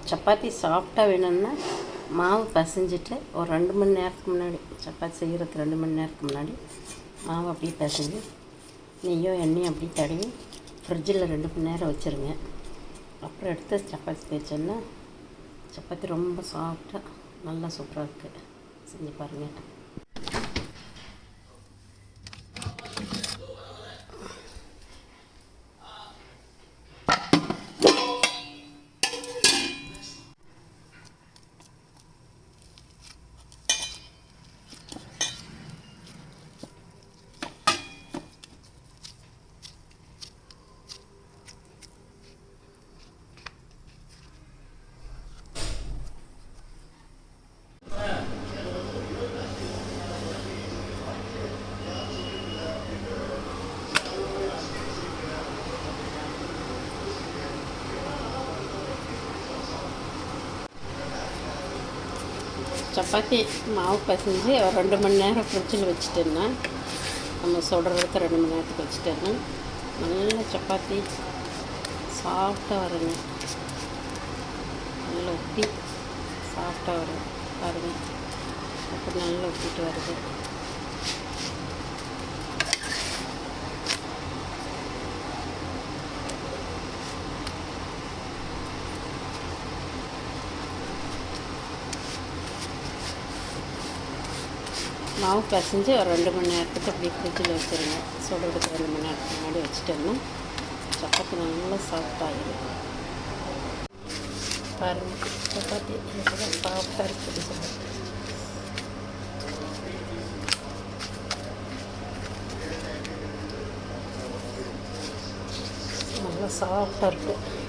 சப்பாத்தி சாஃப்டாக வேணும்னா மாவு பிசைஞ்சிட்டு ஒரு 2 மணி நேரத்துக்கு முன்னாடி, சப்பாத்தி செய்கிறதுக்கு 2 மணி நேரத்துக்கு முன்னாடி மாவு அப்படியே பிசைஞ்சு நெய்யோ எண்ணெயும் அப்படியே தடவி ஃப்ரிட்ஜில் 2 மணி நேரம் வச்சுருங்க. அப்புறம் எடுத்து சப்பாத்தி தேய்ச்சோன்னா சப்பாத்தி ரொம்ப சாஃப்டாக நல்லா சூப்பராக இருக்குது. செஞ்சு பாருங்கள். சப்பாத்தி மாவு பிசைஞ்சு ஒரு 2 மணி நேரம் ஃப்ரிட்ஜில் வச்சுட்டேன்னா, நம்ம சுடுறதுக்கு 2 மணி நேரத்துக்கு வச்சுட்டேன்னா நல்ல சப்பாத்தி சாஃப்டாக வருங்க. நல்லா உப்பி சாஃப்டாக வரும் பாருங்கள். அப்படி நல்லா உப்பிட்டு வருது. மாவு பிசைஞ்சு ஒரு 2 மணி நேரத்துக்கு அப்படியே ஃப்ரிட்ஜில் வச்சுருங்க. சுடுறதுக்கு 2 மணி நேரத்துக்கு முன்னாடி வச்சுட்டோம்னா சப்பாத்தி நல்லா சாஃப்டாகிடும். பாருங்கள், சப்பாத்தி நல்லா சாஃப்டாக இருக்குது. சப்பாத்தி நல்லா சாஃப்டாக இருக்குது.